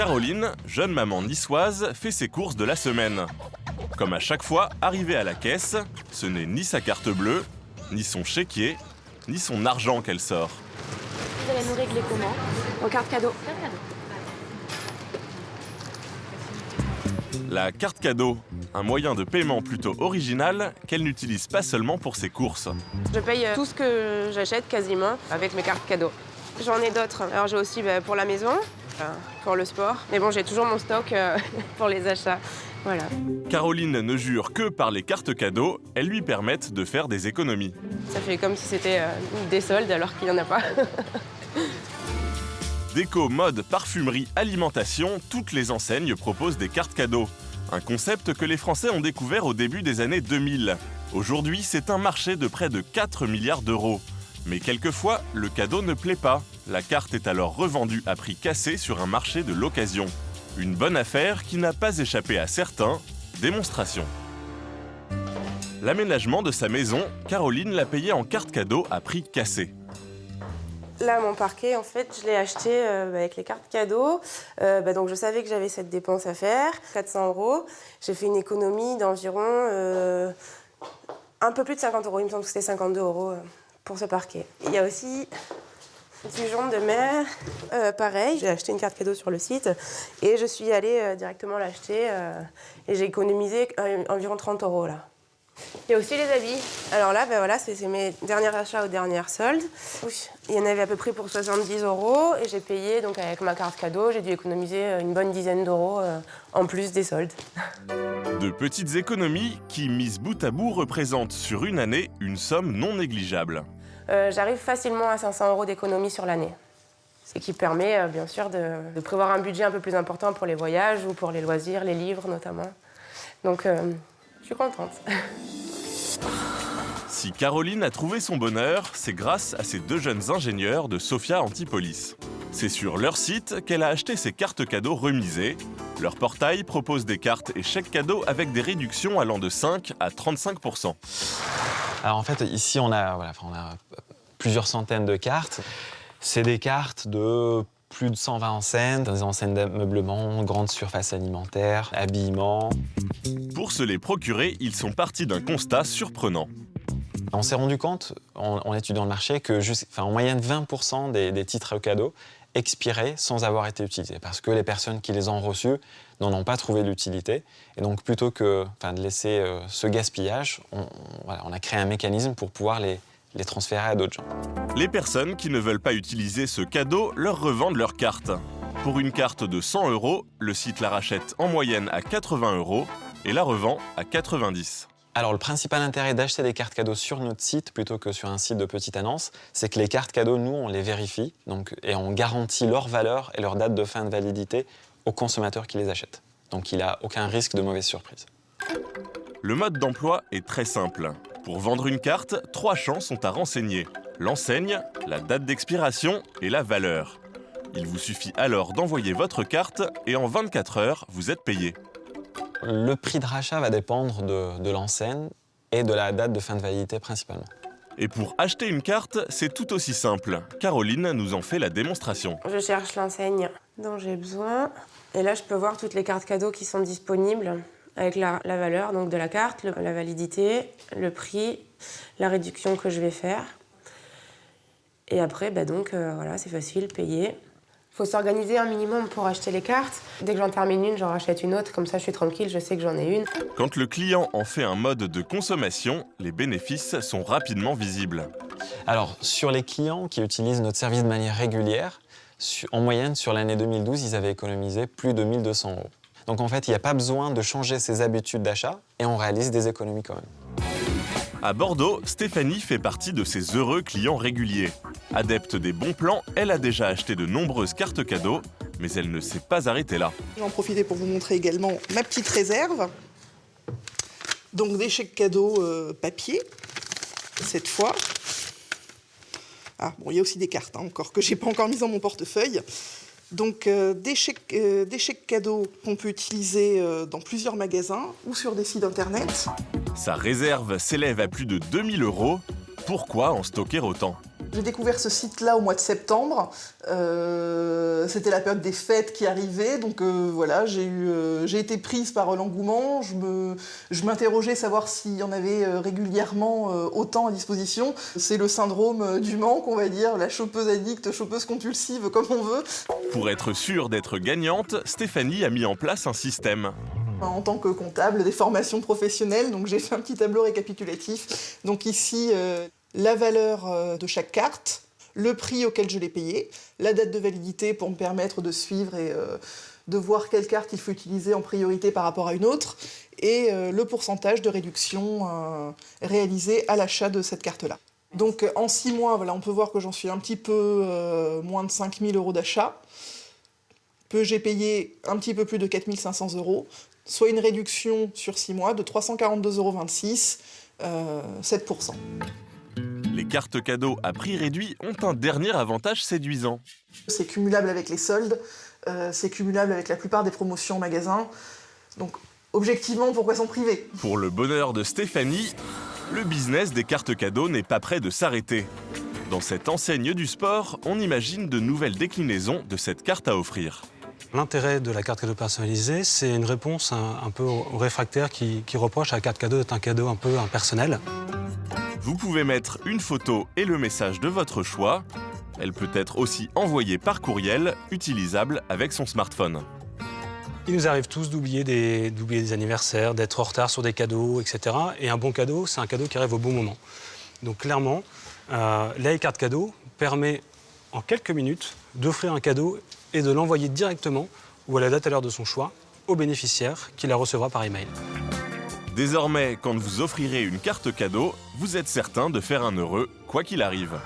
Caroline, jeune maman niçoise, fait ses courses de la semaine. Comme à chaque fois, arrivée à la caisse, ce n'est ni sa carte bleue, ni son chéquier, ni son argent qu'elle sort. Vous allez nous régler comment? En carte cadeau. La carte cadeau, un moyen de paiement plutôt original qu'elle n'utilise pas seulement pour ses courses. Je paye tout ce que j'achète quasiment avec mes cartes cadeaux. J'en ai d'autres. Alors j'ai aussi pour la maison, pour le sport. Mais bon, j'ai toujours mon stock pour les achats. Voilà. Caroline ne jure que par les cartes cadeaux, elles lui permettent de faire des économies. Ça fait comme si c'était des soldes alors qu'il n'y en a pas. Déco, mode, parfumerie, alimentation, toutes les enseignes proposent des cartes cadeaux. Un concept que les Français ont découvert au début des années 2000. Aujourd'hui, c'est un marché de près de 4 milliards d'euros. Mais quelquefois, le cadeau ne plaît pas. La carte est alors revendue à prix cassé sur un marché de l'occasion. Une bonne affaire qui n'a pas échappé à certains. Démonstration. L'aménagement de sa maison, Caroline l'a payé en carte cadeau à prix cassé. Là, mon parquet, en fait, je l'ai acheté avec les cartes cadeaux. Donc, je savais que j'avais cette dépense à faire, 400 €. J'ai fait une économie d'environ un peu plus de 50 €. Il me semble que c'était 52 € pour ce parquet. Il y a aussi du jaune de mer. Pareil, j'ai acheté une carte cadeau sur le site et je suis allée directement l'acheter et j'ai économisé environ 30 € là. Il y a aussi les habits. Alors là, voilà, c'est mes derniers achats aux dernières soldes. Il y en avait à peu près pour 70 € et j'ai payé donc avec ma carte cadeau. J'ai dû économiser une bonne dizaine d'euros en plus des soldes. De petites économies qui, mises bout à bout, représentent sur une année une somme non négligeable. J'arrive facilement à 500 € d'économie sur l'année. Ce qui permet bien sûr de prévoir un budget un peu plus important pour les voyages ou pour les loisirs, les livres notamment. Donc je suis contente. Si Caroline a trouvé son bonheur, c'est grâce à ces deux jeunes ingénieurs de Sophia Antipolis. C'est sur leur site qu'elle a acheté ses cartes cadeaux remisées. Leur portail propose des cartes et chèques cadeaux avec des réductions allant de 5 à 35%. Alors en fait, ici, on a plusieurs centaines de cartes. C'est des cartes de plus de 120 enseignes, des enseignes d'ameublement, grandes surfaces alimentaires, habillement. Pour se les procurer, ils sont partis d'un constat surprenant. On s'est rendu compte, en étudiant le marché, que en moyenne 20% des titres cadeaux expiraient sans avoir été utilisés, parce que les personnes qui les ont reçus n'en ont pas trouvé l'utilité. Et donc plutôt que de laisser ce gaspillage, on a créé un mécanisme pour pouvoir les transférer à d'autres gens. Les personnes qui ne veulent pas utiliser ce cadeau leur revendent leur carte. Pour une carte de 100 €, le site la rachète en moyenne à 80 € et la revend à 90. Alors le principal intérêt d'acheter des cartes cadeaux sur notre site plutôt que sur un site de petite annonce, c'est que les cartes cadeaux, nous, on les vérifie et on garantit leur valeur et leur date de fin de validité au consommateur qui les achète. Donc il n'a aucun risque de mauvaise surprise. Le mode d'emploi est très simple. Pour vendre une carte, 3 champs sont à renseigner. L'enseigne, la date d'expiration et la valeur. Il vous suffit alors d'envoyer votre carte et en 24 heures, vous êtes payé. Le prix de rachat va dépendre de l'enseigne et de la date de fin de validité principalement. Et pour acheter une carte, c'est tout aussi simple. Caroline nous en fait la démonstration. Je cherche l'enseigne dont j'ai besoin. Et là, je peux voir toutes les cartes cadeaux qui sont disponibles avec la valeur donc de la carte, la validité, le prix, la réduction que je vais faire. Et après, voilà, c'est facile, payer. Il faut s'organiser un minimum pour acheter les cartes. Dès que j'en termine une, j'en rachète une autre. Comme ça, je suis tranquille, je sais que j'en ai une. Quand le client en fait un mode de consommation, les bénéfices sont rapidement visibles. Alors, sur les clients qui utilisent notre service de manière régulière, en moyenne, sur l'année 2012, ils avaient économisé plus de 1 200 €. Donc en fait, il n'y a pas besoin de changer ses habitudes d'achat et on réalise des économies quand même. À Bordeaux, Stéphanie fait partie de ces heureux clients réguliers. Adepte des bons plans, elle a déjà acheté de nombreuses cartes cadeaux, mais elle ne s'est pas arrêtée là. J'en profite pour vous montrer également ma petite réserve. Donc des chèques cadeaux papier, cette fois. Ah, bon, il y a aussi des cartes encore que je n'ai pas encore mises dans mon portefeuille. Donc des chèques cadeaux qu'on peut utiliser dans plusieurs magasins ou sur des sites internet. Sa réserve s'élève à plus de 2 000 €. Pourquoi en stocker autant ? J'ai découvert ce site-là au mois de septembre. C'était la période des fêtes qui arrivait, donc voilà, j'ai été prise par l'engouement. Je m'interrogeais savoir s'il y en avait régulièrement autant à disposition. C'est le syndrome du manque, on va dire, la chopeuse addicte, chopeuse compulsive, comme on veut. Pour être sûre d'être gagnante, Stéphanie a mis en place un système. En tant que comptable, des formations professionnelles, donc j'ai fait un petit tableau récapitulatif. Donc ici, la valeur de chaque carte, le prix auquel je l'ai payé, la date de validité pour me permettre de suivre et de voir quelle carte il faut utiliser en priorité par rapport à une autre, et le pourcentage de réduction réalisé à l'achat de cette carte-là. Donc en 6 mois, voilà, on peut voir que j'en suis un petit peu moins de 5 000 € d'achat. J'ai payé un petit peu plus de 4 500 €, soit une réduction sur 6 mois de 342,26 €, 7%. Les cartes cadeaux à prix réduit ont un dernier avantage séduisant. C'est cumulable avec les soldes, c'est cumulable avec la plupart des promotions en magasin. Donc, objectivement, pourquoi s'en priver ? Pour le bonheur de Stéphanie, le business des cartes cadeaux n'est pas prêt de s'arrêter. Dans cette enseigne du sport, on imagine de nouvelles déclinaisons de cette carte à offrir. L'intérêt de la carte cadeau personnalisée, c'est une réponse un peu aux réfractaires qui reprochent à la carte cadeau d'être un cadeau un peu impersonnel. Vous pouvez mettre une photo et le message de votre choix. Elle peut être aussi envoyée par courriel, utilisable avec son smartphone. Il nous arrive tous d'oublier des anniversaires, d'être en retard sur des cadeaux, etc. Et un bon cadeau, c'est un cadeau qui arrive au bon moment. Donc clairement, la carte cadeau permet en quelques minutes d'offrir un cadeau et de l'envoyer directement ou à la date à l'heure de son choix au bénéficiaire qui la recevra par email. Désormais, quand vous offrirez une carte cadeau, vous êtes certain de faire un heureux, quoi qu'il arrive.